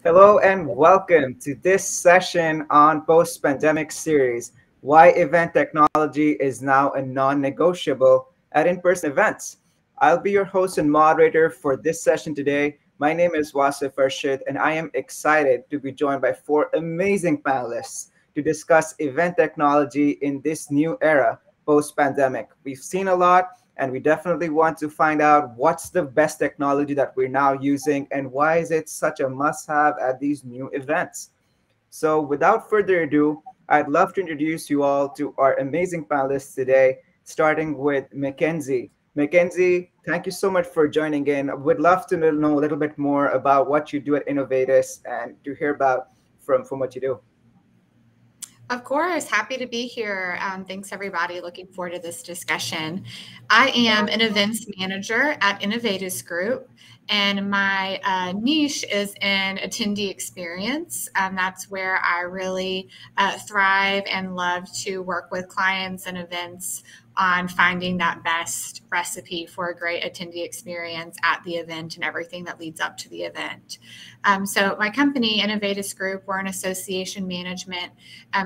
Hello and welcome to this session on post-pandemic series, Why Event Technology is Now a Non-Negotiable at In-Person Events. I'll be your host and moderator for this session today. My name is Wasif, and I am excited to be joined by four amazing panelists to discuss event technology in this new era, post-pandemic. We've seen a lot, and we definitely want to find out what's the best technology that we're now using and why is it such a must-have at these new events. So without further ado, I'd love to introduce you all to our amazing panelists today, starting with Mackenzie. Mackenzie, thank you so much for joining in. Would love to know a little bit more about what you do at Innovatus and to hear about from what you do. Of course, happy to be here. Thanks, everybody. Looking forward to this discussion. I am an events manager at Innovatus Group, and my niche is in attendee experience. That's where I really thrive and love to work with clients and events on finding that best recipe for a great attendee experience at the event and everything that leads up to the event. So my company, Innovatus Group, we're an association management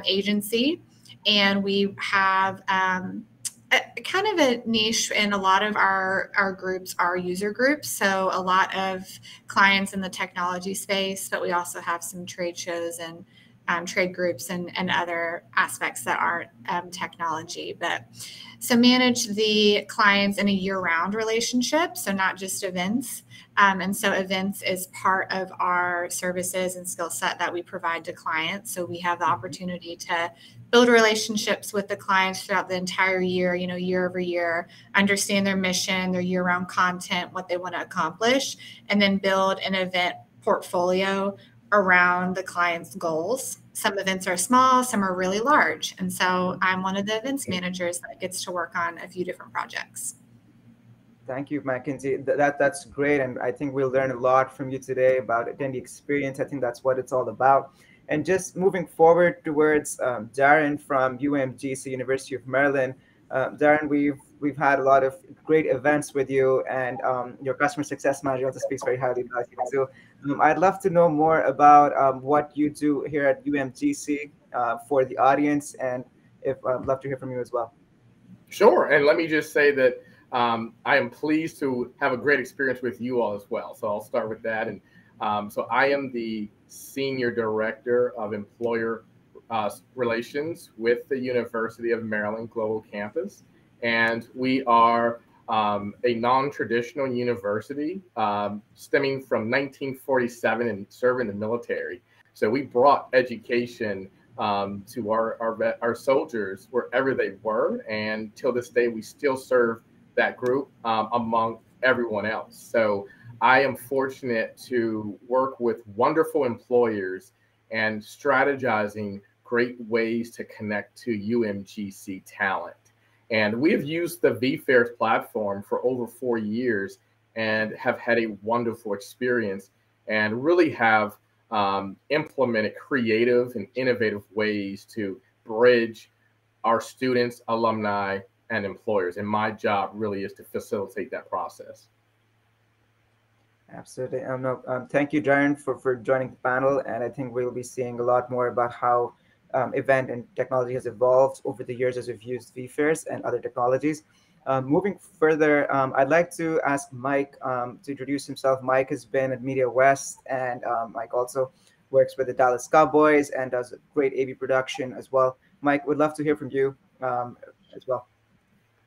agency, and we have kind of a niche in a lot of our groups are user groups. So a lot of clients in the technology space, but we also have some trade shows and trade groups and other aspects that aren't technology. But so manage the clients in a year-round relationship, so not just events. And so events is part of our services and skill set that we provide to clients. So we have the opportunity to build relationships with the clients throughout the entire year, year over year, understand their mission, their year-round content, what they want to accomplish, and then build an event portfolio around the client's goals. Some events are small, some are really large. And so I'm one of the events managers that gets to work on a few different projects. Thank you, Mackenzie. That's great. And I think we'll learn a lot from you today about attendee experience. I think that's what it's all about. And just moving forward towards Darren from UMGC, University of Maryland. Darren, we've had a lot of great events with you, and your customer success manager also speaks very highly about you. So I'd love to know more about what you do here at UMGC for the audience, and I'd love to hear from you as well. Sure. And let me just say that I am pleased to have a great experience with you all as well. So I'll start with that. And so I am the Senior Director of Employer Relations with the University of Maryland Global Campus. And we are a non-traditional university stemming from 1947 and serving the military. So we brought education to our soldiers wherever they were. And till this day, we still serve that group among everyone else. So I am fortunate to work with wonderful employers and strategizing great ways to connect to UMGC talent. And we have used the vFairs platform for over 4 years and have had a wonderful experience and really have implemented creative and innovative ways to bridge our students, alumni, and employers. And my job really is to facilitate that process. Absolutely. Thank you, Darren, for joining the panel. And I think we'll be seeing a lot more about how event and technology has evolved over the years as we've used vFairs and other technologies. Moving further, I'd like to ask Mike to introduce himself. Mike has been at Media West, and Mike also works with the Dallas Cowboys and does great AV production as well. Mike, would love to hear from you as well.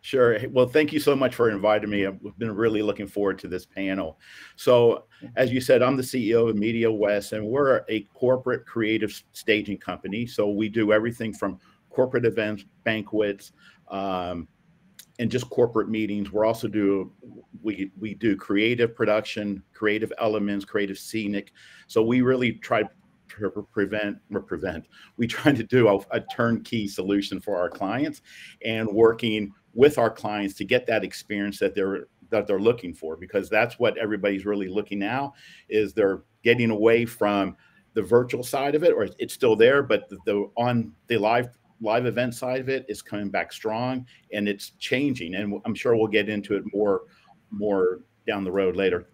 Sure. Well, thank you so much for inviting me. I've been really looking forward to this panel. So, as you said, I'm the CEO of Media West, and we're a corporate creative staging company. So we do everything from corporate events, banquets, and just corporate meetings. We also do creative production, creative elements, creative scenic. So we really try to we try to do a turnkey solution for our clients and working with our clients to get that experience that they're looking for, because that's what everybody's really looking now, is they're getting away from the virtual side of it, or it's still there, but the live event side of it is coming back strong, and it's changing. And I'm sure we'll get into it more down the road later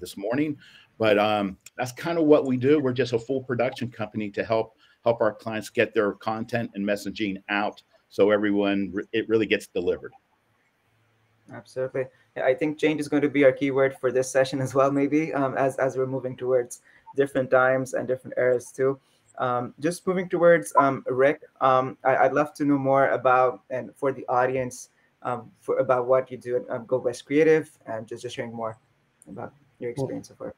this morning. But that's kind of what we do. We're just a full production company to help our clients get their content and messaging out, so it really gets delivered. Absolutely. Yeah, I think change is going to be our keyword for this session as well, maybe, as we're moving towards different times and different eras too. Just moving towards Rick, I'd love to know more about, and for the audience, about what you do at Go West Creative, and just sharing more about your experience so far.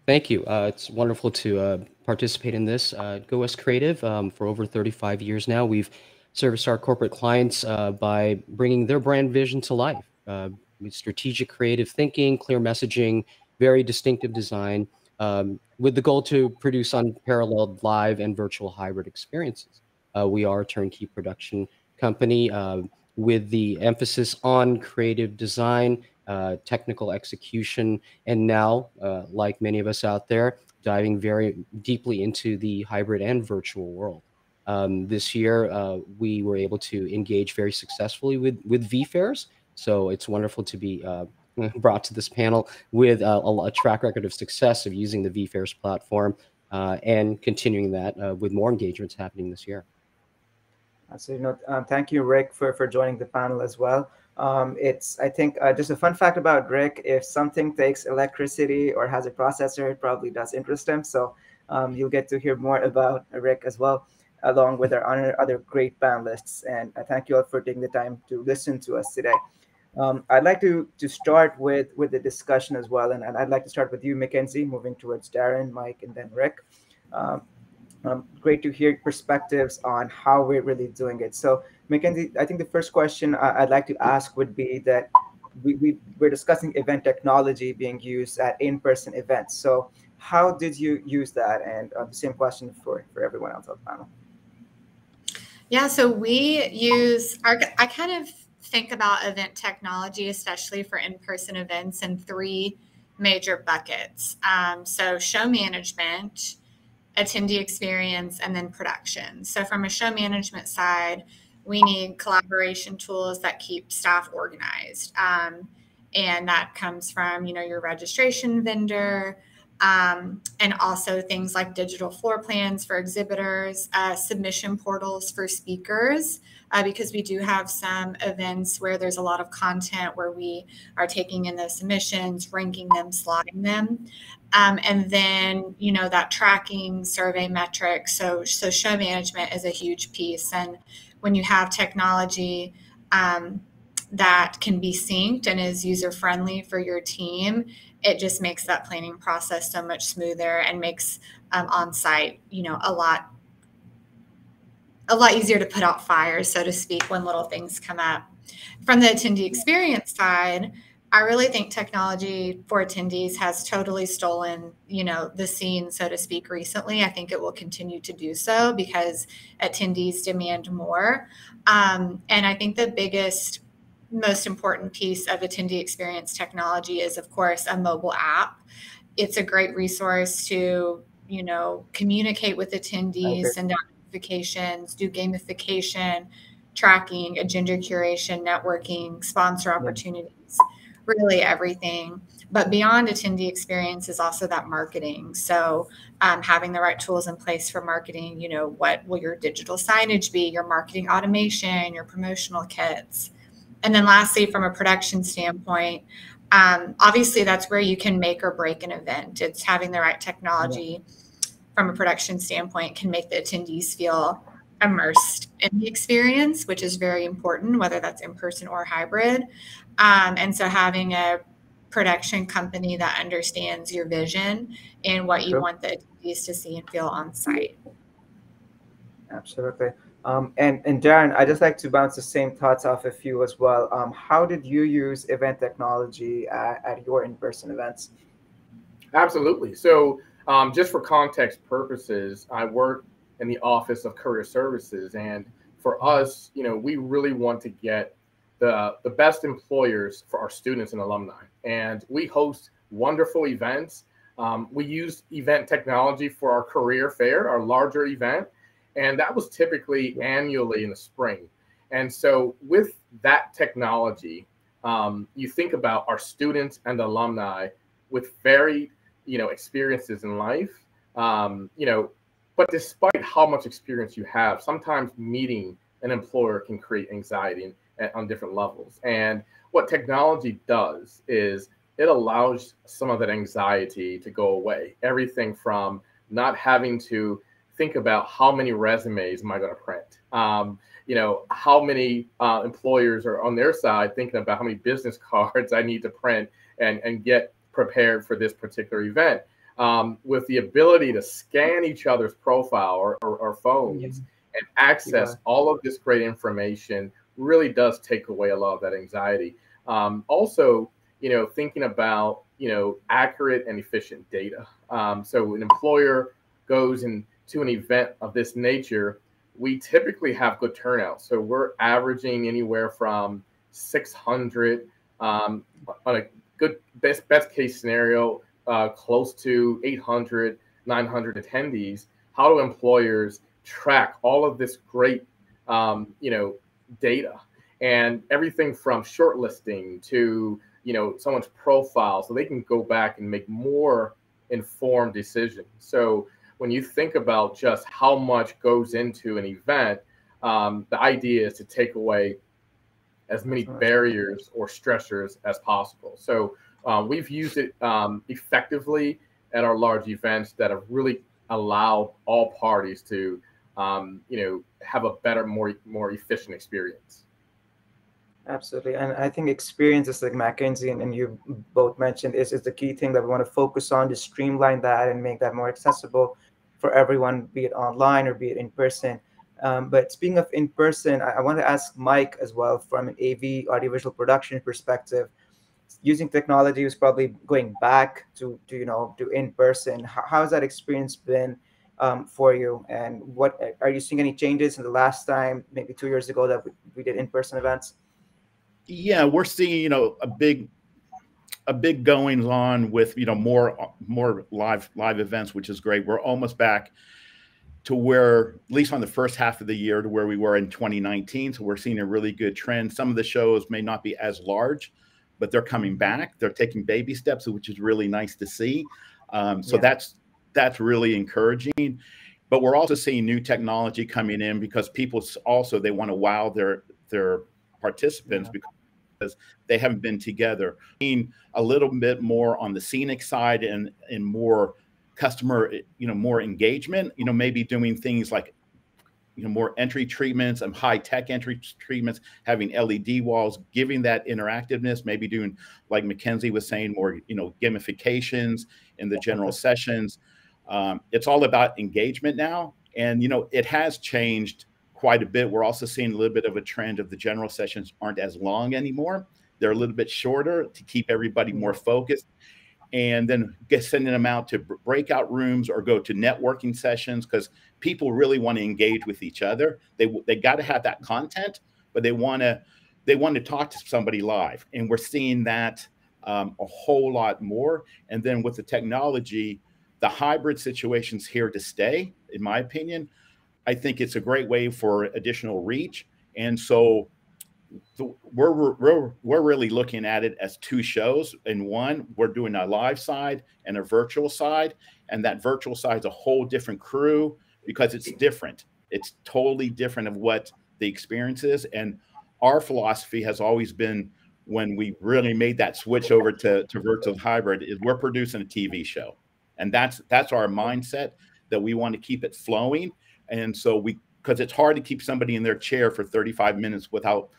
Thank you. It's wonderful to participate in this. Go West Creative, for over 35 years now, we've serviced our corporate clients by bringing their brand vision to life. With strategic creative thinking, clear messaging, very distinctive design, with the goal to produce unparalleled live and virtual hybrid experiences. We are a turnkey production company with the emphasis on creative design, technical execution, and now, like many of us out there, diving very deeply into the hybrid and virtual world. This year, we were able to engage very successfully with vFairs, so it's wonderful to be brought to this panel with a track record of success of using the vFairs platform and continuing that with more engagements happening this year. So, thank you, Rick, for joining the panel as well. I think, just a fun fact about Rick: if something takes electricity or has a processor, it probably does interest him. So you'll get to hear more about Rick as well, along with our other great panelists. And I thank you all for taking the time to listen to us today. I'd like to start with the discussion as well, and I'd like to start with you, Mackenzie, moving towards Darren, Mike, and then Rick. Great to hear perspectives on how we're really doing it. So, Mackenzie, I think the first question I'd like to ask would be that we're discussing event technology being used at in-person events. So how did you use that? And the same question for everyone else on the panel. Yeah, so I kind of think about event technology, especially for in-person events, in three major buckets. So show management, attendee experience, and then production. So from a show management side, we need collaboration tools that keep staff organized. And that comes from, your registration vendor, and also things like digital floor plans for exhibitors, submission portals for speakers, because we do have some events where there's a lot of content where we are taking in those submissions, ranking them, slotting them. And then, that tracking, survey metrics. So show management is a huge piece. And when you have technology that can be synced and is user-friendly for your team, it just makes that planning process so much smoother and makes on-site, a lot easier to put out fires, so to speak, when little things come up. From the attendee experience side, I really think technology for attendees has totally stolen, the scene, so to speak, recently. I think it will continue to do so because attendees demand more. And I think the biggest, most important piece of attendee experience technology is, of course, a mobile app. It's a great resource to, communicate with attendees, send out notifications, do gamification, tracking, agenda curation, networking, sponsor opportunities, really everything. But beyond attendee experience is also that marketing. So having the right tools in place for marketing, what will your digital signage be, your marketing automation, your promotional kits. And then lastly, from a production standpoint, obviously that's where you can make or break an event. It's having the right technology from a production standpoint can make the attendees feel immersed in the experience, which is very important, whether that's in person or hybrid. And so having a production company that understands your vision and what you want the attendees to see and feel on site. Absolutely. And Darren, I'd just like to bounce the same thoughts off of you as well. How did you use event technology at your in-person events? Absolutely. So just for context purposes, I work in the Office of Career Services. And for us, we really want to get the best employers for our students and alumni. And we host wonderful events. We use event technology for our career fair, our larger event. And that was typically annually in the spring. And so with that technology, you think about our students and alumni with very experiences in life, but despite how much experience you have, sometimes meeting an employer can create anxiety on different levels. And what technology does is it allows some of that anxiety to go away. Everything from not having to think about how many resumes am I going to print, how many employers are on their side thinking about how many business cards I need to print and get prepared for this particular event. With the ability to scan each other's profile or phones and access all of this great information really does take away a lot of that anxiety. Also, thinking about, accurate and efficient data. So an employer goes into an event of this nature, we typically have good turnout. So we're averaging anywhere from 600 on a good best case scenario, close to 800, 900 attendees. How do employers track all of this great, data and everything from shortlisting to, someone's profile, so they can go back and make more informed decisions. So when you think about just how much goes into an event, the idea is to take away as many barriers or stressors as possible. So we've used it effectively at our large events that have really allowed all parties to, have a better, more efficient experience. Absolutely. And I think experiences like Mackenzie and you both mentioned is the key thing that we want to focus on, to streamline that and make that more accessible for everyone, be it online or be it in person. But speaking of in person, I want to ask Mike as well, from an AV audiovisual production perspective. Using technology is probably going back to in person. How has that experience been for you? And what are you seeing any changes in the last time, maybe 2 years ago, that we did in-person events? Yeah, we're seeing, a big goings on with, more live events, which is great. We're almost back to where, at least on the first half of the year, to where we were in 2019. So we're seeing a really good trend. Some of the shows may not be as large, but they're coming back. They're taking baby steps, which is really nice to see. So that's really encouraging. But we're also seeing new technology coming in, because people also, they want to wow their participants because they haven't been together. Being a little bit more on the scenic side and more customer, more engagement, maybe doing things like, more entry treatments and high tech entry treatments, having LED walls, giving that interactiveness, maybe doing, like Mackenzie was saying, more, gamifications in the general sessions. It's all about engagement now. And, it has changed quite a bit. We're also seeing a little bit of a trend of the general sessions aren't as long anymore. They're a little bit shorter to keep everybody more focused. And then sending them out to breakout rooms or go to networking sessions, because people really want to engage with each other. They got to have that content, but they want to talk to somebody live. And we're seeing that a whole lot more. And then with the technology, the hybrid situation's here to stay, in my opinion. I think it's a great way for additional reach. And so we're really looking at it as two shows. In one, we're doing a live side and a virtual side. And that virtual side is a whole different crew, because it's different. It's totally different of what the experience is. And our philosophy has always been, when we really made that switch over to virtual hybrid, is we're producing a TV show. And that's our mindset, that we want to keep it flowing. And so because it's hard to keep somebody in their chair for 35 minutes without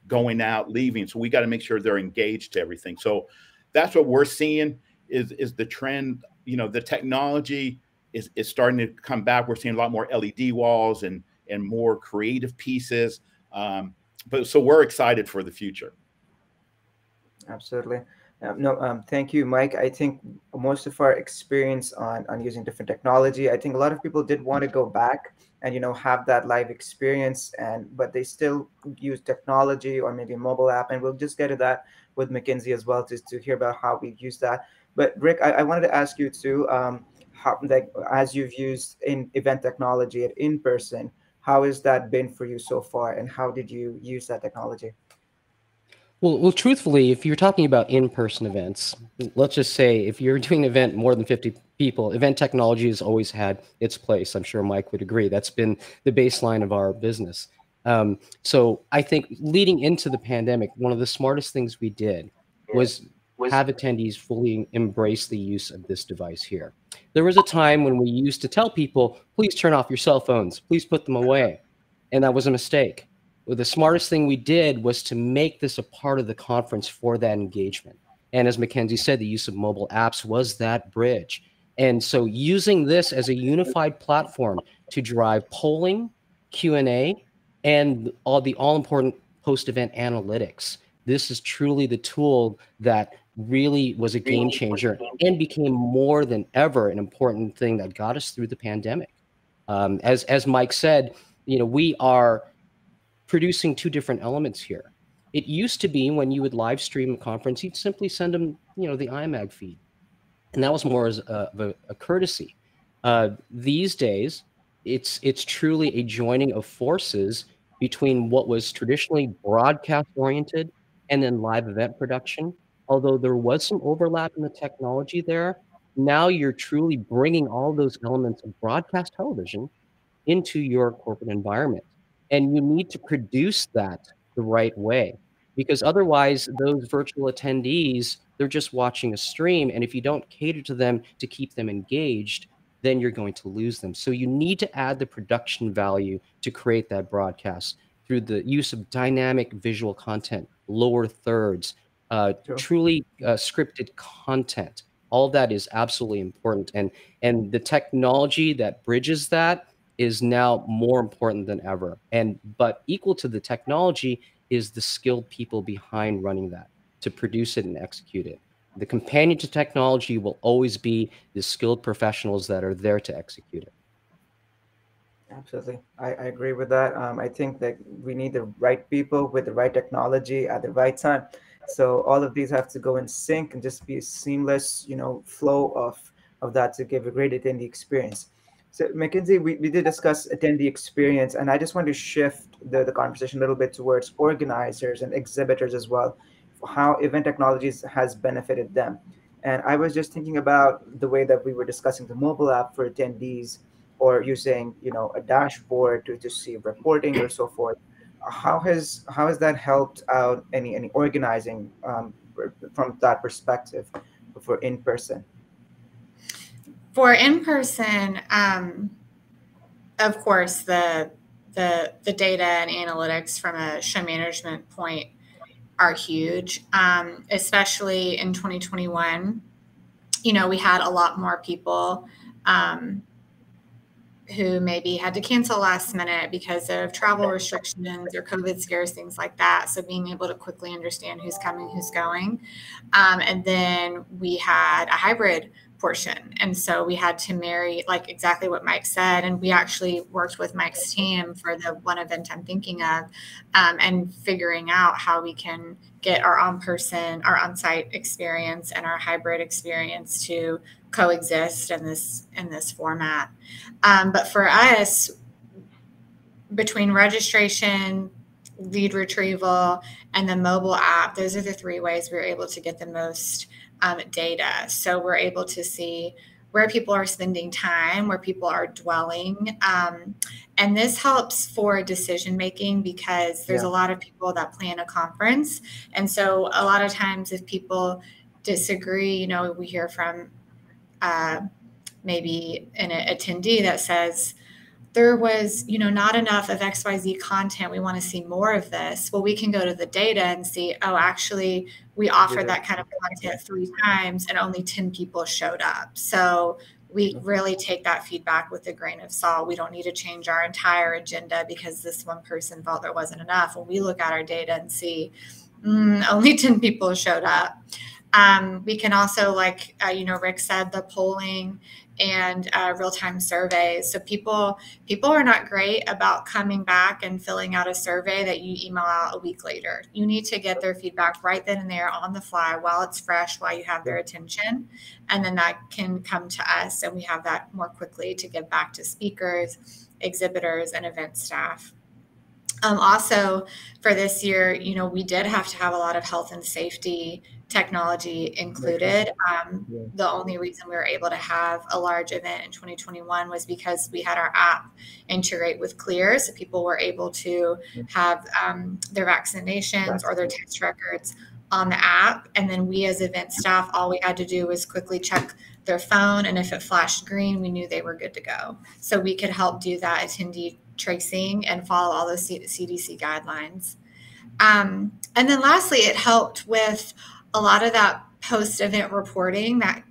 going out, leaving. So we got to make sure they're engaged to everything. So that's what we're seeing is the trend. The technology is starting to come back. We're seeing a lot more LED walls and more creative pieces. But so we're excited for the future. Absolutely. Thank you, Mike. I think most of our experience on using different technology, I think a lot of people did want to go back and have that live experience, but they still use technology or maybe a mobile app, and we'll just get to that with Mackenzie as well, just to hear about how we use that. But Rick, I wanted to ask you too, how, like, as you've used in event technology at in person, how has that been for you so far, and how did you use that technology? Well, truthfully, if you're talking about in-person events, let's just say if you're doing an event more than 50 people, event technology has always had its place. I'm sure Mike would agree. That's been the baseline of our business. So I think leading into the pandemic, one of the smartest things we did was have attendees fully embrace the use of this device here. There was a time when we used to tell people, please turn off your cell phones, please put them away. And that was a mistake. Well, the smartest thing we did was to make this a part of the conference for that engagement. And as Mackenzie said, the use of mobile apps was that bridge. And so using this as a unified platform to drive polling, Q&A, and all the all-important post-event analytics, this is truly the tool that really was a game changer and became more than ever an important thing that got us through the pandemic. As Mike said, we are producing two different elements here. It used to be when you would live stream a conference, you'd simply send them, the IMAG feed. And that was more as a courtesy. These days, it's truly a joining of forces between what was traditionally broadcast oriented and then live event production. Although there was some overlap in the technology there, now you're truly bringing all those elements of broadcast television into your corporate environment. And you need to produce that the right way, because otherwise those virtual attendees, they're just watching a stream. And if you don't cater to them to keep them engaged, then you're going to lose them. So you need to add the production value to create that broadcast through the use of dynamic visual content, lower thirds, truly scripted content. All of that is absolutely important. And the technology that bridges that is now more important than ever. But equal to the technology is the skilled people behind running that to produce it and execute it. The companion to technology will always be the skilled professionals that are there to execute it. Absolutely. I agree with that. I think that we need the right people with the right technology at the right time. So all of these have to go in sync and just be a seamless, flow of that to give a great attendee experience. So Mackenzie, we did discuss attendee experience, and I just want to shift the conversation a little bit towards organizers and exhibitors as well, how event technologies has benefited them. And I was just thinking about the way that we were discussing the mobile app for attendees, or using a dashboard to see reporting or so forth. How has that helped out any organizing from that perspective for in person? For in person, of course, the data and analytics from a show management point are huge, especially in 2021. We had a lot more people who maybe had to cancel last minute because of travel restrictions or COVID scares, things like that. So being able to quickly understand who's coming, who's going. And then we had a hybrid portion. And so we had to marry, like exactly what Mike said. And we actually worked with Mike's team for the one event I'm thinking of, and figuring out how we can get our on-site experience and our hybrid experience to coexist in this format. But for us, between registration, lead retrieval, and the mobile app, those are the three ways we're able to get the most data. So we're able to see where people are spending time, where people are dwelling. And this helps for decision making, because there's a lot of people that plan a conference. And so a lot of times if people disagree, we hear from maybe an attendee that says, there was, not enough of XYZ content. We want to see more of this. Well, we can go to the data and see, oh, actually, we offered that kind of content 3 times and only 10 people showed up. So we really take that feedback with a grain of salt. We don't need to change our entire agenda because this one person felt there wasn't enough. When we look at our data and see only 10 people showed up. We can also, like, Rick said, the polling and real-time surveys. So people are not great about coming back and filling out a survey that you email out a week later. You need to get their feedback right then and there on the fly while it's fresh, while you have their attention. And then that can come to us, and we have that more quickly to give back to speakers, exhibitors, and event staff. Also, for this year, we did have to have a lot of health and safety technology included. The only reason we were able to have a large event in 2021 was because we had our app integrate with Clear, so people were able to have their vaccinations or their test records on the app. And then we as event staff, all we had to do was quickly check their phone, and if it flashed green, we knew they were good to go. So we could help do that attendee tracing and follow all those CDC guidelines. And then lastly, it helped with a lot of that post-event reporting that,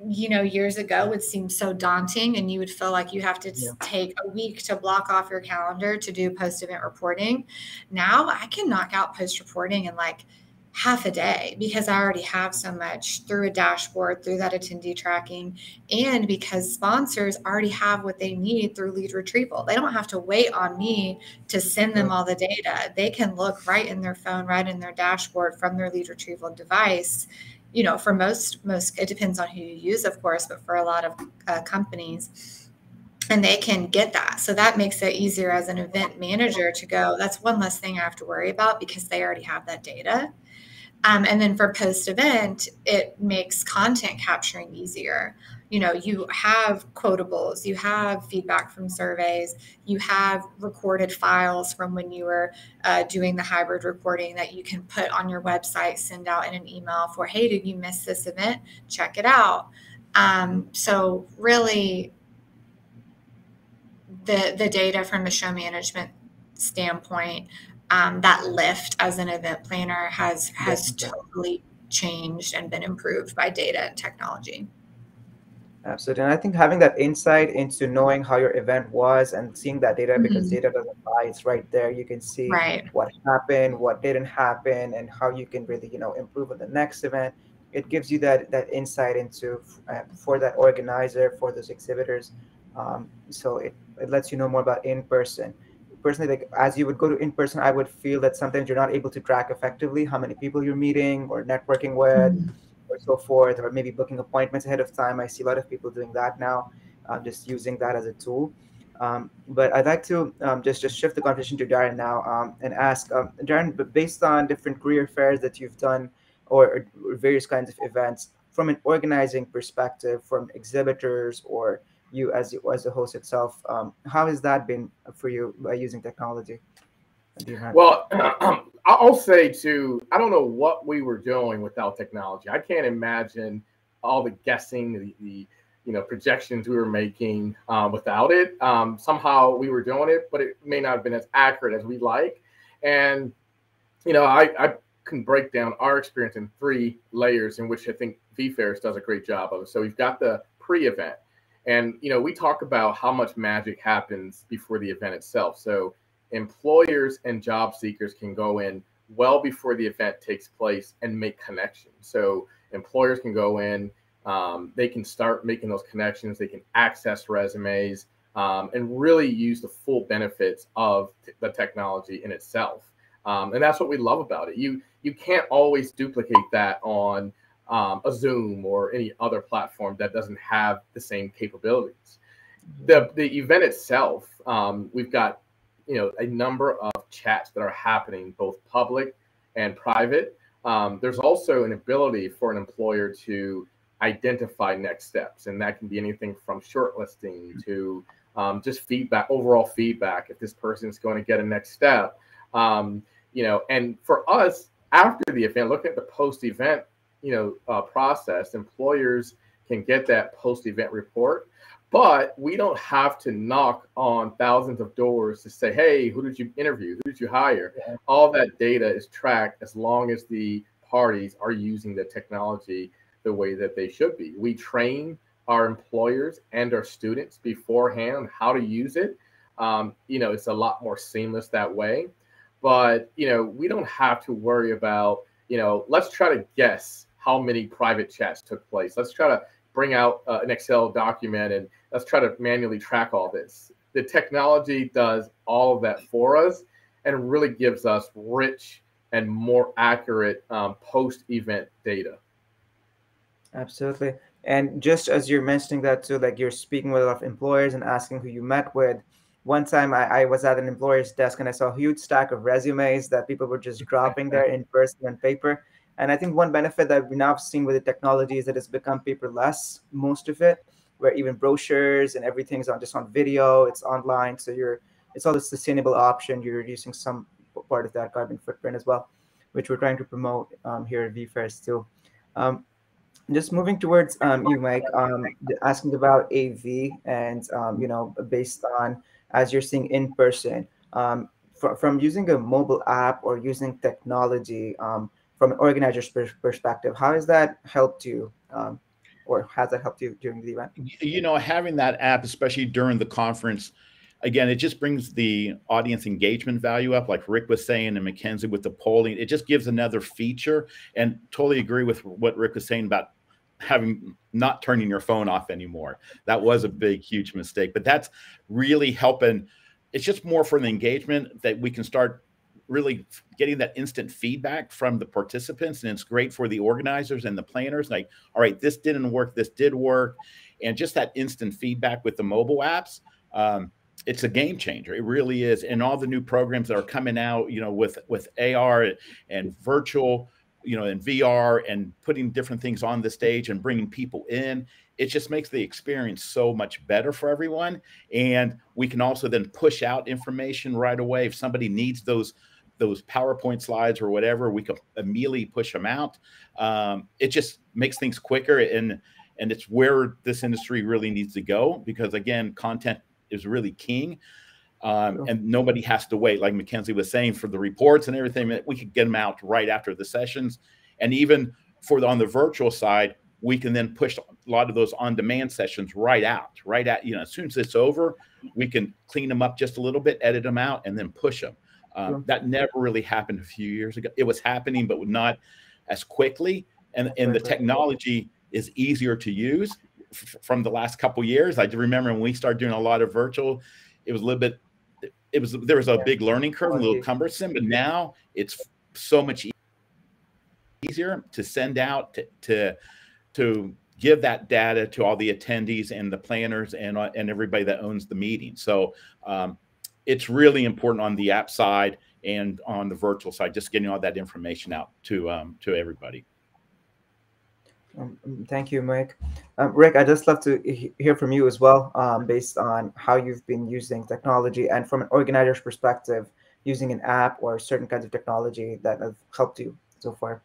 years ago would seem so daunting, and you would feel like you have to take a week to block off your calendar to do post-event reporting. Now I can knock out post-reporting in like half a day because I already have so much through a dashboard, through that attendee tracking, and because sponsors already have what they need through lead retrieval. They don't have to wait on me to send them all the data. They can look right in their phone, right in their dashboard from their lead retrieval device. For most, it depends on who you use, of course, but for a lot of companies, and they can get that. So that makes it easier as an event manager to go, that's one less thing I have to worry about because they already have that data. And then for post-event, it makes content capturing easier. You have quotables, you have feedback from surveys, you have recorded files from when you were doing the hybrid reporting that you can put on your website, send out in an email for, hey, did you miss this event? Check it out. So really, the data from a show management standpoint, that lift as an event planner has totally changed and been improved by data and technology. Absolutely. And I think having that insight into knowing how your event was and seeing that data, because data doesn't lie, it's right there. You can see what happened, what didn't happen, and how you can really, improve on the next event. It gives you that insight into for that organizer, for those exhibitors. So it lets you know more about in-person. Personally, like as you would go to in-person, I would feel that sometimes you're not able to track effectively how many people you're meeting or networking with or so forth, or maybe booking appointments ahead of time. I see a lot of people doing that now, just using that as a tool. But I'd like to just shift the conversation to Darren now and ask, Darren, based on different career fairs that you've done or various kinds of events, from an organizing perspective, from exhibitors or you as the host itself, how has that been for you by using technology? Well, I'll say too, I don't know what we were doing without technology. I can't imagine all the guessing, the projections we were making without it. Somehow we were doing it, but it may not have been as accurate as we like. And I can break down our experience in 3 layers, in which I think vFairs does a great job of. So we've got the pre-event. And, we talk about how much magic happens before the event itself. So employers and job seekers can go in well before the event takes place and make connections. So employers can go in, they can start making those connections, they can access resumes, and really use the full benefits of the technology in itself. And that's what we love about it. You can't always duplicate that on a Zoom or any other platform that doesn't have the same capabilities. The event itself, we've got a number of chats that are happening, both public and private. There's also an ability for an employer to identify next steps, and that can be anything from shortlisting to just feedback, overall feedback, if this person is going to get a next step. And for us, after the event, look at the post-event process. Employers can get that post-event report, but we don't have to knock on thousands of doors to say, hey, who did you interview? Who did you hire? Yeah. All that data is tracked as long as the parties are using the technology the way that they should be. We train our employers and our students beforehand on how to use it. It's a lot more seamless that way. But, we don't have to worry about, let's try to guess how many private chats took place. Let's try to bring out an Excel document and let's try to manually track all this. The technology does all of that for us and really gives us rich and more accurate post-event data. Absolutely. And just as you're mentioning that too, like you're speaking with a lot of employers and asking who you met with, one time I was at an employer's desk and I saw a huge stack of resumes that people were just dropping there in person and paper. And I think one benefit that we now have seen with the technology is that it's become paperless, most of it, where even brochures and everything's on just on video, it's online. So it's all a sustainable option. You're reducing some part of that carbon footprint as well, which we're trying to promote here at vFairs too. Just moving towards you, Mike, asking about AV and, based on, as you're seeing in person, from using a mobile app or using technology, from an organizer's perspective, how has that helped you, or has that helped you during the event? Having that app, especially during the conference, again, it just brings the audience engagement value up, like Rick was saying, and Mackenzie with the polling. It just gives another feature, and totally agree with what Rick was saying about not turning your phone off anymore. That was a big, huge mistake, but that's really helping. It's just more for the engagement that we can start really getting that instant feedback from the participants. And it's great for the organizers and the planners. Like, all right, this didn't work, this did work. And just that instant feedback with the mobile apps, it's a game changer. It really is. And all the new programs that are coming out, with AR and virtual, and VR and putting different things on the stage and bringing people in, it just makes the experience so much better for everyone. And we can also then push out information right away. If somebody needs those PowerPoint slides or whatever, we can immediately push them out. It just makes things quicker, and it's where this industry really needs to go, because again, content is really king. And nobody has to wait, like Mackenzie was saying, for the reports and everything. We could get them out right after the sessions. And even on the virtual side, we can then push a lot of those on-demand sessions right at, as soon as it's over, we can clean them up just a little bit, edit them out, and then push them. That never really happened a few years ago. It was happening, but not as quickly. And the technology is easier to use from the last couple of years. I remember when we started doing a lot of virtual, it was a little bit, there was a big learning curve, a little cumbersome, but now it's so much easier to send out, to give that data to all the attendees and the planners and everybody that owns the meeting. So it's really important on the app side and on the virtual side, just getting all that information out to everybody. Thank you, Mike. Rick, I'd just love to hear from you as well, based on how you've been using technology and from an organizer's perspective, using an app or certain kinds of technology that have helped you so far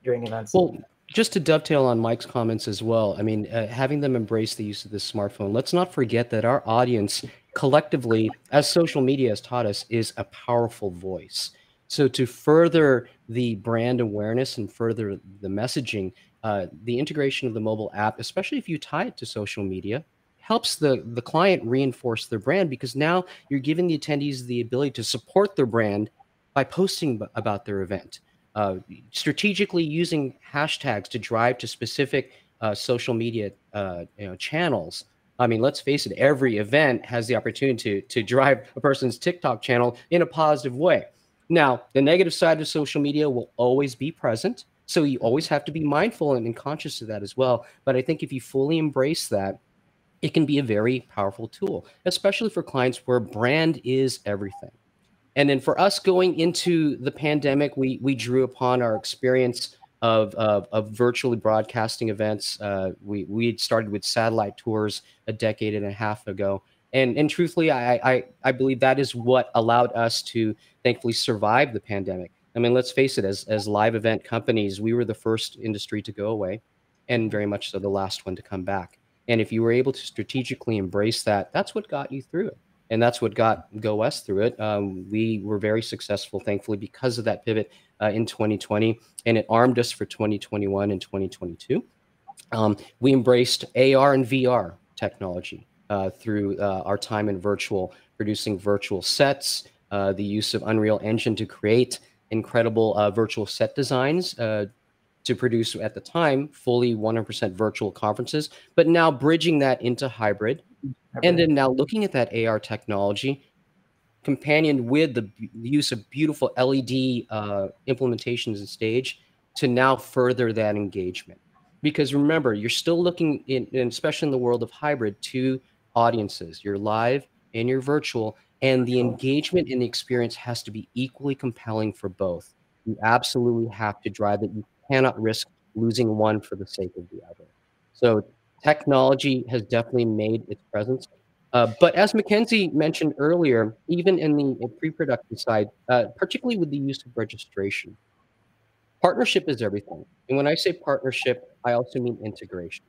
during events. Well, just to dovetail on Mike's comments as well, I mean, having them embrace the use of the smartphone, let's not forget that our audience collectively, as social media has taught us, is a powerful voice. So to further the brand awareness and further the messaging, the integration of the mobile app, especially if you tie it to social media, helps the client reinforce their brand, because now you're giving the attendees the ability to support their brand by posting about their event, strategically using hashtags to drive to specific social media channels. I mean, let's face it, every event has the opportunity to drive a person's TikTok channel in a positive way. Now, the negative side of social media will always be present. So you always have to be mindful and conscious of that as well. But I think if you fully embrace that, it can be a very powerful tool, especially for clients where brand is everything. And then for us going into the pandemic, we drew upon our experience of virtually broadcasting events. We had started with satellite tours a decade and a half ago. And truthfully, I believe that is what allowed us to thankfully survive the pandemic. I mean, let's face it, as live event companies, we were the first industry to go away, and very much so the last one to come back. And if you were able to strategically embrace that, that's what got you through it. And that's what got GoWest through it. We were very successful, thankfully, because of that pivot in 2020, and it armed us for 2021 and 2022. We embraced AR and VR technology through our time in virtual, producing virtual sets, the use of Unreal Engine to create incredible virtual set designs to produce, at the time, fully 100% virtual conferences, but now bridging that into hybrid. And then now looking at that AR technology, companioned with the use of beautiful LED implementations and stage to now further that engagement. Because remember, you're still looking, especially in the world of hybrid, to audiences. You're live and you're virtual, And the engagement and the experience has to be equally compelling for both. You absolutely have to drive it. You cannot risk losing one for the sake of the other. So technology has definitely made its presence. But as Mackenzie mentioned earlier, even in the pre-production side, particularly with the use of registration, partnership is everything. And when I say partnership, I also mean integration.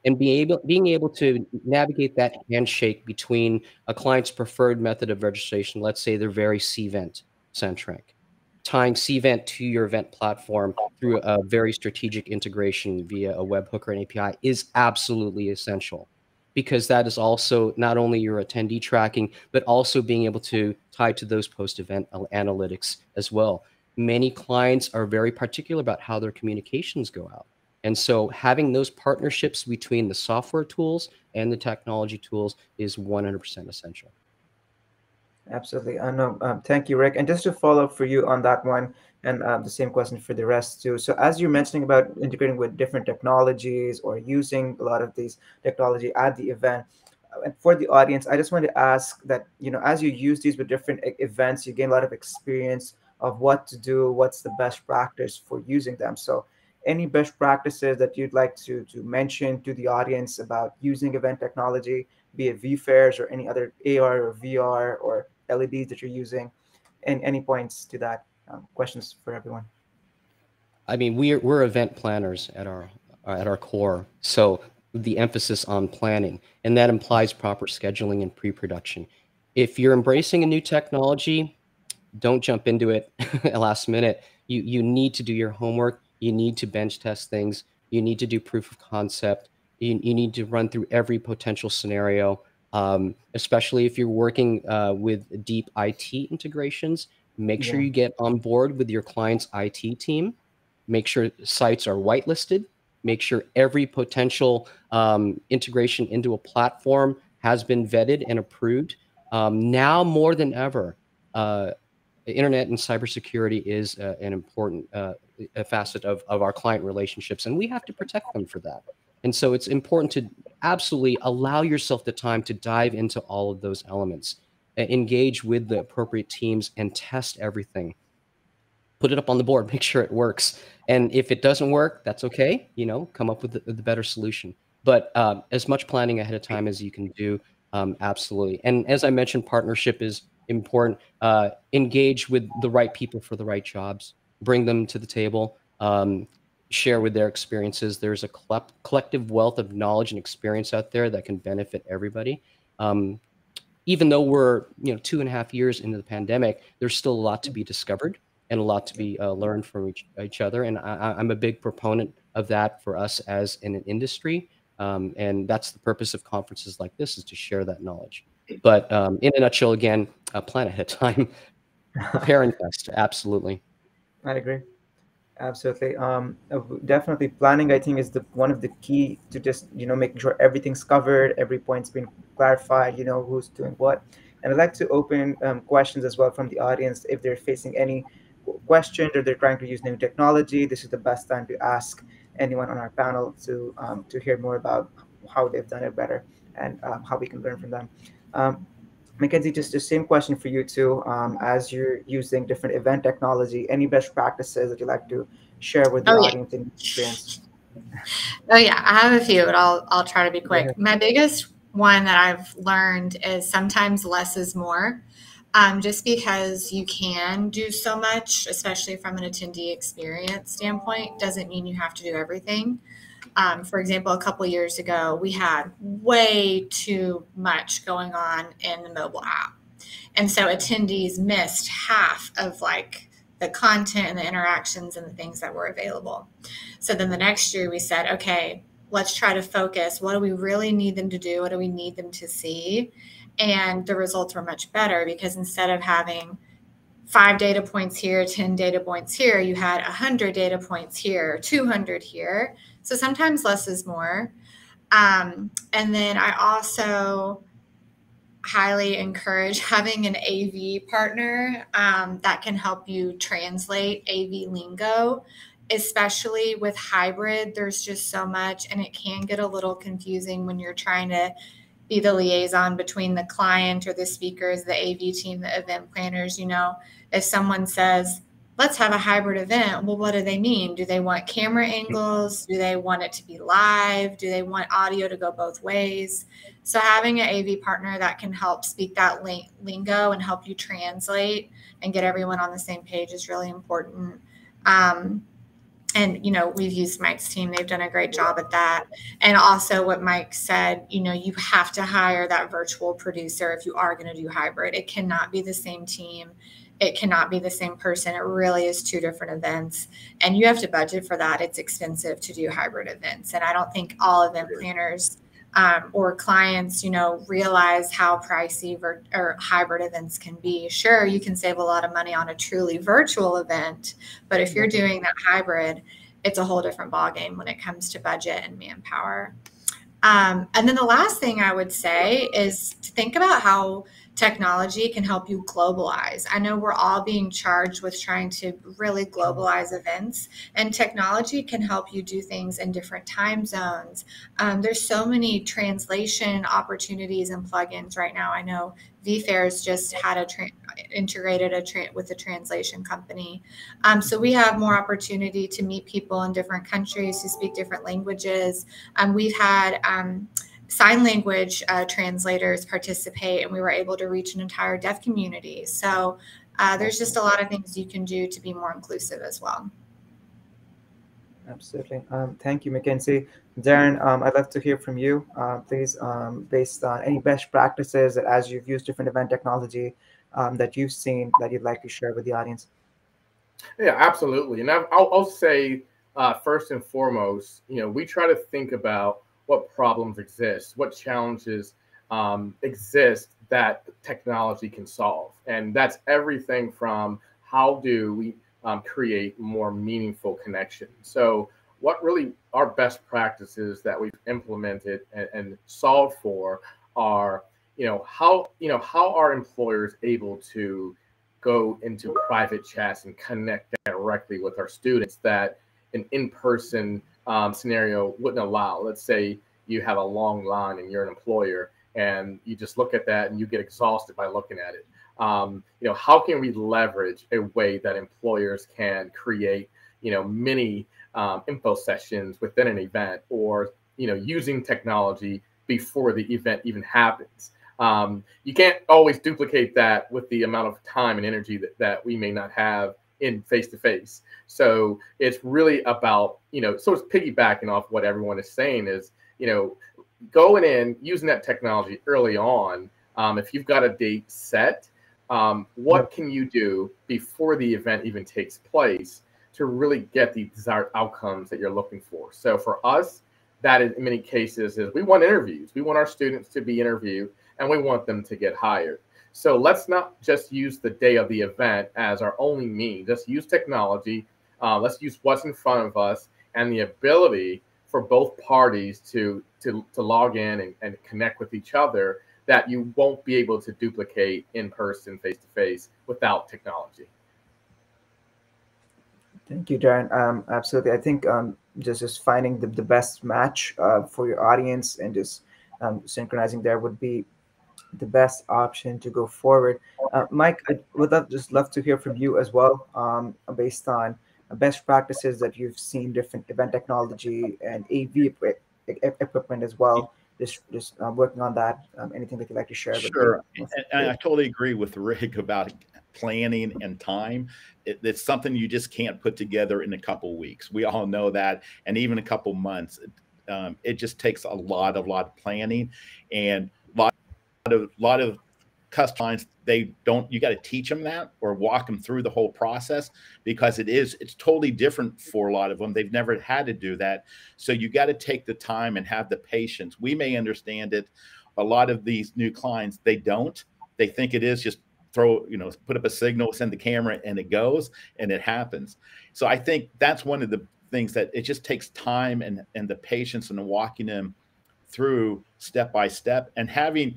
And being able to navigate that handshake between a client's preferred method of registration, let's say they're very CVent centric, tying CVent to your event platform through a very strategic integration via a webhook or an API is absolutely essential, because that is also not only your attendee tracking, but also being able to tie to those post-event analytics as well. Many clients are very particular about how their communications go out. And so having those partnerships between the software tools and the technology tools is 100% essential. Absolutely. No, thank you, Rick. And just to follow up for you on that one, and the same question for the rest too. So as you're mentioning about integrating with different technologies or using a lot of these technology at the event, and for the audience, I just want to ask that, as you use these with different events, you gain a lot of experience of what to do, what's the best practice for using them. So any best practices that you'd like to mention to the audience about using event technology, be it vFairs or any other AR or VR or LEDs that you're using, and any points to that? Questions for everyone. I mean, we're event planners at our core, so the emphasis on planning, and that implies proper scheduling and pre-production. If you're embracing a new technology, don't jump into it at last minute. You need to do your homework. You need to bench test things. You need to do proof of concept. You need to run through every potential scenario, especially if you're working with deep IT integrations. Make sure you get on board with your client's IT team. Make sure sites are whitelisted. Make sure every potential integration into a platform has been vetted and approved. Now more than ever, internet and cybersecurity is an important facet of our client relationships, and we have to protect them for that. And so it's important to absolutely allow yourself the time to dive into all of those elements, engage with the appropriate teams, and test everything. Put it up on the board, make sure it works. And if it doesn't work, that's okay. Come up with the better solution. But as much planning ahead of time as you can do, absolutely. And as I mentioned, partnership is important. Engage with the right people for the right jobs. Bring them to the table. Share with their experiences. There's a collective wealth of knowledge and experience out there that can benefit everybody. Even though we're 2.5 years into the pandemic, there's still a lot to be discovered and a lot to be learned from each other. And I'm a big proponent of that for us as in an industry. And that's the purpose of conferences like this, is to share that knowledge. But in a nutshell, again, plan ahead of time, prepare and test. Absolutely. I agree. Absolutely. Definitely planning, I think, is one of the key to just, making sure everything's covered, every point's been clarified, who's doing what. And I'd like to open questions as well from the audience. If they're facing any questions or they're trying to use new technology, this is the best time to ask anyone on our panel to hear more about how they've done it better and how we can learn from them. Mackenzie, just the same question for you too. As you're using different event technology, any best practices that you'd like to share with the audience and experience? Oh yeah, I have a few, but I'll try to be quick. My biggest one that I've learned is sometimes less is more. Just because you can do so much, especially from an attendee experience standpoint, doesn't mean you have to do everything. For example, a couple of years ago, we had way too much going on in the mobile app. And so attendees missed half of the content and the interactions and the things that were available. So then the next year we said, okay, let's try to focus. What do we really need them to do? What do we need them to see? And the results were much better, because instead of having 5 data points here, 10 data points here, you had 100 data points here, 200 here. So sometimes less is more. And then I also highly encourage having an AV partner that can help you translate AV lingo, especially with hybrid. There's just so much, and it can get a little confusing when you're trying to be the liaison between the client or the speakers, the AV team, the event planners. If someone says, let's have a hybrid event, well, what do they mean? Do they want camera angles? Do they want it to be live? Do they want audio to go both ways? So having an AV partner that can help speak that lingo and help you translate and get everyone on the same page is really important. And, we've used Mike's team. They've done a great job at that. And also what Mike said, you have to hire that virtual producer if you are going to do hybrid. It cannot be the same team. It cannot be the same person. It really is two different events. And you have to budget for that. It's expensive to do hybrid events. And I don't think all event planners or clients, realize how pricey or hybrid events can be. Sure, you can save a lot of money on a truly virtual event, but if you're doing that hybrid, it's a whole different ballgame when it comes to budget and manpower. And then the last thing I would say is to think about how technology can help you globalize. I know we're all being charged with trying to really globalize events, and technology can help you do things in different time zones. There's so many translation opportunities and plugins right now. I know vFairs just had integrated with a translation company. So we have more opportunity to meet people in different countries who speak different languages. We've had sign language translators participate, and we were able to reach an entire deaf community. So there's just a lot of things you can do to be more inclusive as well. Absolutely. Thank you, Mackenzie. Darren, I'd love to hear from you, please, based on any best practices that as you've used different event technology that you've seen that you'd like to share with the audience. Yeah, absolutely. And I'll say first and foremost, we try to think about what problems exist, what challenges exist that technology can solve. And that's everything from how do we create more meaningful connections. So what really our best practices that we've implemented and solved for are, how are employers able to go into private chats and connect directly with our students that an in-person scenario wouldn't allow. Let's say you have a long line and you're an employer and you just look at that and you get exhausted by looking at it. How can we leverage a way that employers can create, mini info sessions within an event, or, using technology before the event even happens? You can't always duplicate that with the amount of time and energy that we may not have in face-to-face. So it's really about, so it's piggybacking off what everyone is saying is, going in, using that technology early on. If you've got a date set, what can you do before the event even takes place to really get the desired outcomes that you're looking for? So for us, that in many cases is we want interviews. We want our students to be interviewed and we want them to get hired. So let's not just use the day of the event as our only means. Let's use technology. Let's use what's in front of us and the ability for both parties to log in and connect with each other that you won't be able to duplicate in person, face-to-face without technology. Thank you, Darren. Absolutely. I think just finding the best match for your audience and just synchronizing there would be the best option to go forward. Mike, I would love to hear from you as well, based on best practices that you've seen different event technology and AV equipment as well. Just working on that. Anything that you'd like to share? Sure. And I totally agree with Rick about planning and time. It's something you just can't put together in a couple weeks. We all know that, and even a couple months. It just takes a lot of planning and a lot of customers. You got to teach them that or walk them through the whole process, because it's totally different for a lot of them. They've never had to do that. So you got to take the time and have the patience. We may understand it. A lot of these new clients, they don't. They think it is just put up a signal, send the camera, and it goes, and it happens. So I think that's one of the things that it just takes time and the patience and walking them through step by step, and having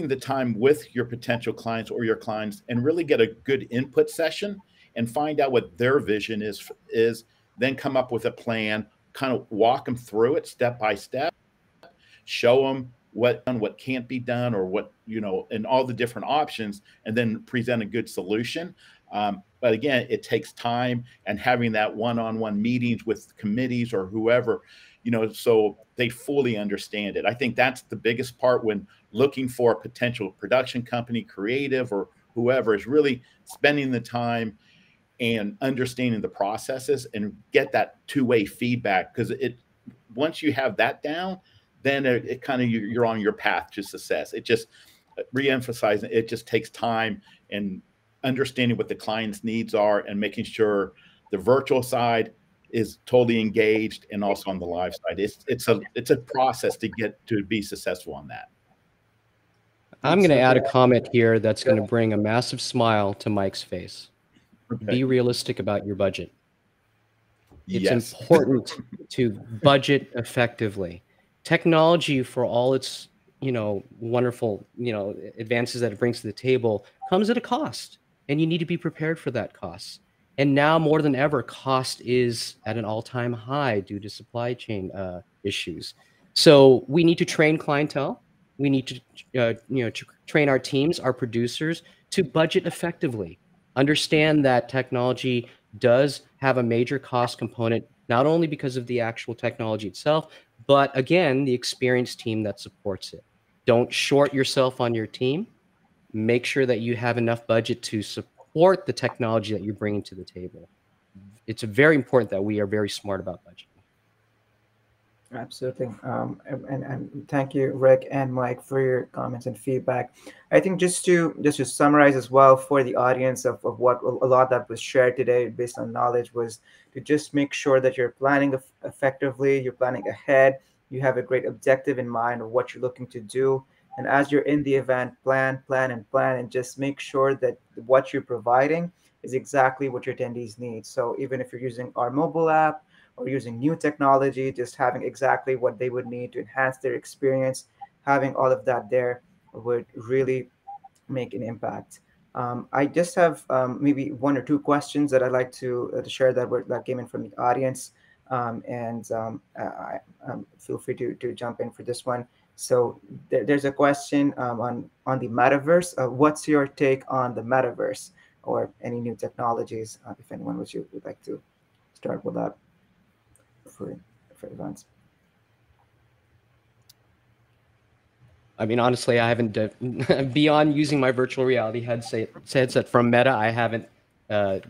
the time with your potential clients or your clients and really get a good input session and find out what their vision is, then come up with a plan, kind of walk them through it step by step, show them what can't be done, or what, and all the different options, and then present a good solution. But again, it takes time, and having that one-on-one meetings with committees or whoever, so they fully understand it. I think that's the biggest part when looking for a potential production company, creative, or whoever, is really spending the time and understanding the processes and get that two-way feedback. Because once you have that down, then it kind of, you're on your path to success. It just re-emphasizing, it just takes time and understanding what the client's needs are, and making sure the virtual side is totally engaged, and also on the live side. It's a process to get to be successful on that. I'm going to add a comment here that's going to bring a massive smile to Mike's face. Okay. Be realistic about your budget. It's Yes. important to budget effectively. Technology, for all its, wonderful, advances that it brings to the table, comes at a cost, and you need to be prepared for that cost. And now more than ever, cost is at an all-time high due to supply chain issues. So we need to train clientele. We need to, train our teams, our producers, to budget effectively. Understand that technology does have a major cost component, not only because of the actual technology itself, but again, the experienced team that supports it. Don't short yourself on your team. Make sure that you have enough budget to support the technology that you're bringing to the table. It's very important that we are very smart about budgeting. Absolutely. And thank you, Rick and Mike, for your comments and feedback. I think just to summarize as well for the audience of what a lot that was shared today based on knowledge, was to just make sure that you're planning effectively, you're planning ahead, you have a great objective in mind of what you're looking to do. And as you're in the event, plan, and just make sure that what you're providing is exactly what your attendees need. So even if you're using our mobile app, or using new technology, just having exactly what they would need to enhance their experience, having all of that there would really make an impact. I just have maybe one or two questions that I'd like to share that came in from the audience, and feel free to jump in for this one. So there's a question on the metaverse. What's your take on the metaverse, or any new technologies? If anyone would like to start with that. For events. I mean, honestly, I haven't beyond using my virtual reality headset from Meta. I haven't, done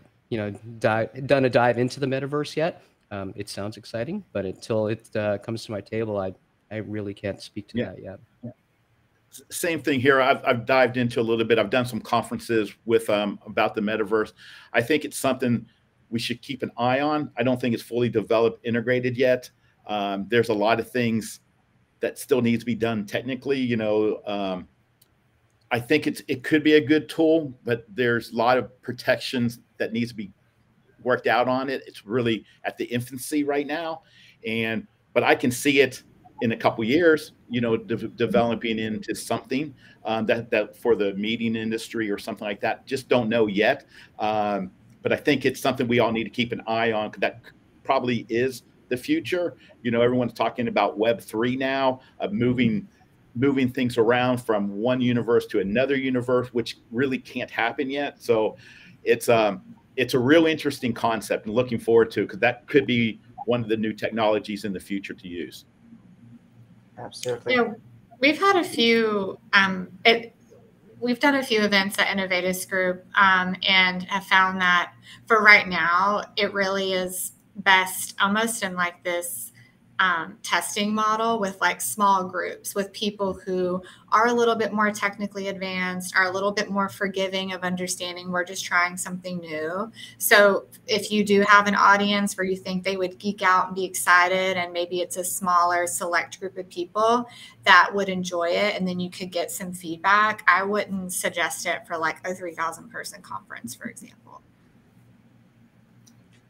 a dive into the metaverse yet. It sounds exciting, but until it comes to my table, I really can't speak to that yet. Yeah. Same thing here. I've dived into a little bit. I've done some conferences with about the metaverse. I think it's something we should keep an eye on. I don't think it's fully developed, integrated yet. There's a lot of things that still needs to be done technically. I think it could be a good tool, but there's a lot of protections that needs to be worked out on it. It's really at the infancy right now, but I can see it in a couple years, developing into something that for the meeting industry or something like that. Just don't know yet. But I think it's something we all need to keep an eye on, because that probably is the future. Everyone's talking about Web3 now, of moving things around from one universe to another universe, which really can't happen yet. So it's a real interesting concept, and looking forward to it, because that could be one of the new technologies in the future to use. Absolutely. Yeah, we've had a few. We've done a few events at Innovatus Group, and have found that for right now, it really is best almost in like this testing model with like small groups, with people who are a little bit more technically advanced, are a little bit more forgiving of understanding we're just trying something new. So if you do have an audience where you think they would geek out and be excited, and maybe it's a smaller select group of people that would enjoy it, and then you could get some feedback, I wouldn't suggest it for like a 3,000 person conference, for example.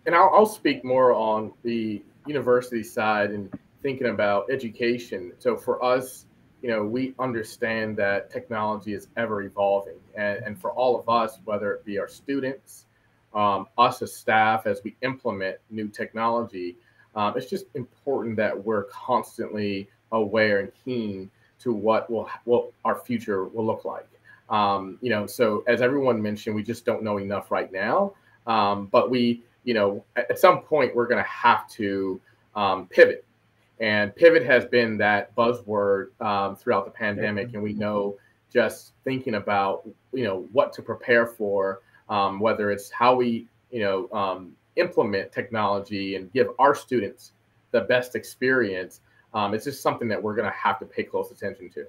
And I'll speak more on the university side and thinking about education. So for us, we understand that technology is ever evolving. And for all of us, whether it be our students, us as staff, as we implement new technology, it's just important that we're constantly aware and keen to what our future will look like. So as everyone mentioned, we just don't know enough right now. But we, at some point, we're going to have to pivot. And pivot has been that buzzword throughout the pandemic. And we know just thinking about, what to prepare for, whether it's how we, implement technology and give our students the best experience. It's just something that we're going to have to pay close attention to.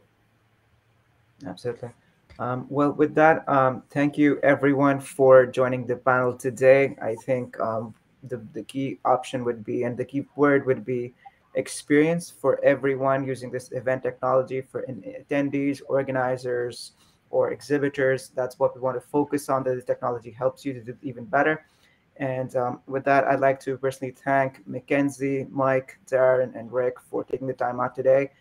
Absolutely. Well, with that, thank you everyone for joining the panel today. I think the key option would be, and the key word would be, experience for everyone using this event technology, for attendees, organizers, or exhibitors. That's what we want to focus on, that the technology helps you to do even better. And with that, I'd like to personally thank Mackenzie, Mike, Darren, and Rick for taking the time out today.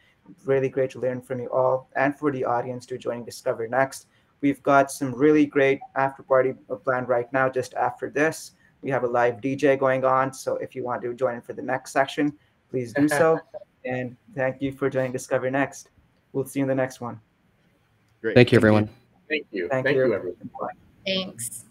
Really great to learn from you all, and for the audience to join Discover Next. We've got some really great after party planned right now. Just after this, we have a live DJ going on. So if you want to join in for the next section, please do so. And thank you for joining Discover Next. We'll see you in the next one. Great. Thank you, everyone. Thank you. Thank you, you everyone. Bye. Thanks.